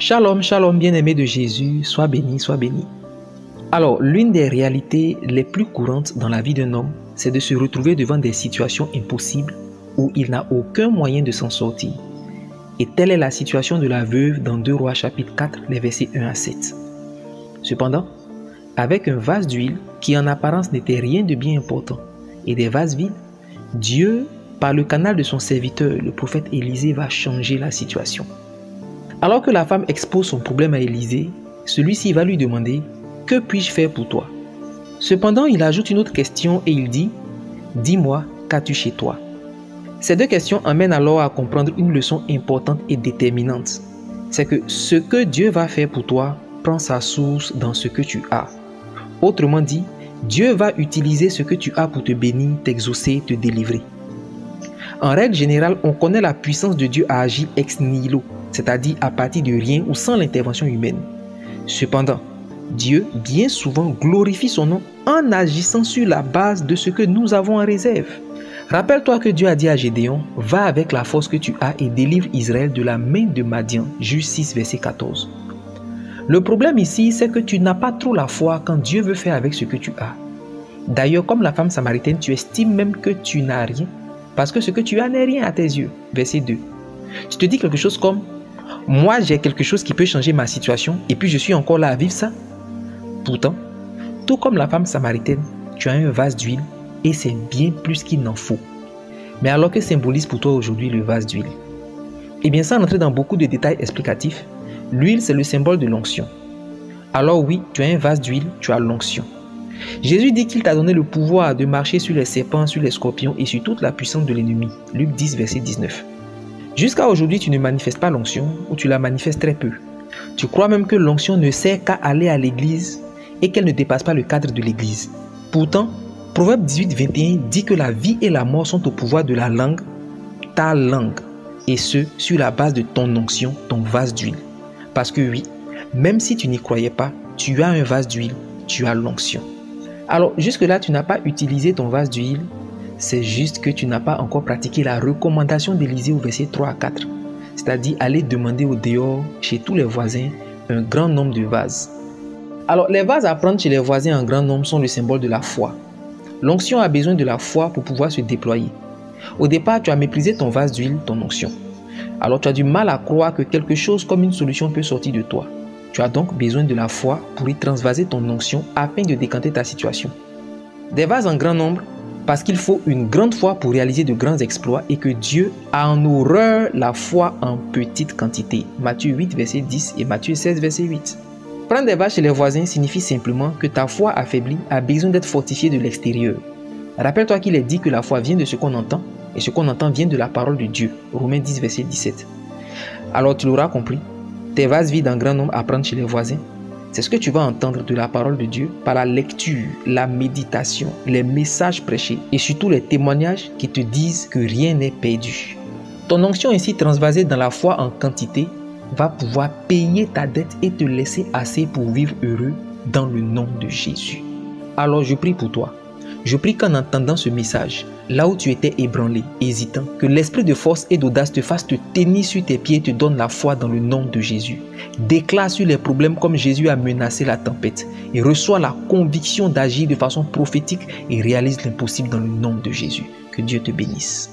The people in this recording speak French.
Shalom, shalom, bien-aimé de Jésus, sois béni, sois béni. Alors, l'une des réalités les plus courantes dans la vie d'un homme, c'est de se retrouver devant des situations impossibles où il n'a aucun moyen de s'en sortir. Et telle est la situation de la veuve dans 2 Rois chapitre 4, les versets 1 à 7. Cependant, avec un vase d'huile qui en apparence n'était rien de bien important et des vases vides, Dieu, par le canal de son serviteur, le prophète Élisée, va changer la situation. Alors que la femme expose son problème à Élisée, celui-ci va lui demander « Que puis-je faire pour toi ?» Cependant, il ajoute une autre question et il dit « Dis-moi, qu'as-tu chez toi ?» Ces deux questions amènent alors à comprendre une leçon importante et déterminante. C'est que ce que Dieu va faire pour toi prend sa source dans ce que tu as. Autrement dit, Dieu va utiliser ce que tu as pour te bénir, t'exaucer, te délivrer. En règle générale, on connaît la puissance de Dieu à agir ex nihilo, c'est-à-dire à partir de rien ou sans l'intervention humaine. Cependant, Dieu, bien souvent, glorifie son nom en agissant sur la base de ce que nous avons en réserve. Rappelle-toi que Dieu a dit à Gédéon, « Va avec la force que tu as et délivre Israël de la main de Madian. » Juge 6, verset 14. Le problème ici, c'est que tu n'as pas trop la foi quand Dieu veut faire avec ce que tu as. D'ailleurs, comme la femme samaritaine, tu estimes même que tu n'as rien, parce que ce que tu as n'est rien à tes yeux. Verset 2. Tu te dis quelque chose comme « Moi, j'ai quelque chose qui peut changer ma situation et puis je suis encore là à vivre ça. » Pourtant, tout comme la femme samaritaine, tu as un vase d'huile et c'est bien plus qu'il n'en faut. Mais alors que symbolise pour toi aujourd'hui le vase d'huile? Eh bien, sans entrer dans beaucoup de détails explicatifs, l'huile c'est le symbole de l'onction. Alors oui, tu as un vase d'huile, tu as l'onction. Jésus dit qu'il t'a donné le pouvoir de marcher sur les serpents, sur les scorpions et sur toute la puissance de l'ennemi. Luc 10, verset 19. Jusqu'à aujourd'hui, tu ne manifestes pas l'onction ou tu la manifestes très peu. Tu crois même que l'onction ne sert qu'à aller à l'église et qu'elle ne dépasse pas le cadre de l'église. Pourtant, Proverbe 18, 21 dit que la vie et la mort sont au pouvoir de la langue, ta langue, et ce, sur la base de ton onction, ton vase d'huile. Parce que oui, même si tu n'y croyais pas, tu as un vase d'huile, tu as l'onction. Alors, jusque-là, tu n'as pas utilisé ton vase d'huile, c'est juste que tu n'as pas encore pratiqué la recommandation d'Élisée au verset 3 à 4. C'est-à-dire aller demander au dehors, chez tous les voisins, un grand nombre de vases. Alors, les vases à prendre chez les voisins en grand nombre sont le symbole de la foi. L'onction a besoin de la foi pour pouvoir se déployer. Au départ, tu as méprisé ton vase d'huile, ton onction. Alors, tu as du mal à croire que quelque chose comme une solution peut sortir de toi. Tu as donc besoin de la foi pour y transvaser ton onction afin de décanter ta situation. Des vases en grand nombre, parce qu'il faut une grande foi pour réaliser de grands exploits et que Dieu a en horreur la foi en petite quantité. Matthieu 8, verset 10 et Matthieu 16, verset 8. Prendre des vaches chez les voisins signifie simplement que ta foi affaiblie a besoin d'être fortifiée de l'extérieur. Rappelle-toi qu'il est dit que la foi vient de ce qu'on entend et ce qu'on entend vient de la parole de Dieu. Romains 10, verset 17. Alors tu l'auras compris, tes vases vides en grand nombre à prendre chez les voisins, c'est ce que tu vas entendre de la parole de Dieu par la lecture, la méditation, les messages prêchés et surtout les témoignages qui te disent que rien n'est perdu. Ton onction ainsi transvasée dans la foi en quantité va pouvoir payer ta dette et te laisser assez pour vivre heureux dans le nom de Jésus. Alors je prie pour toi. Je prie qu'en entendant ce message, là où tu étais ébranlé, hésitant, que l'esprit de force et d'audace te fasse te tenir sur tes pieds et te donne la foi dans le nom de Jésus. Déclare sur les problèmes comme Jésus a menacé la tempête et reçois la conviction d'agir de façon prophétique et réalise l'impossible dans le nom de Jésus. Que Dieu te bénisse.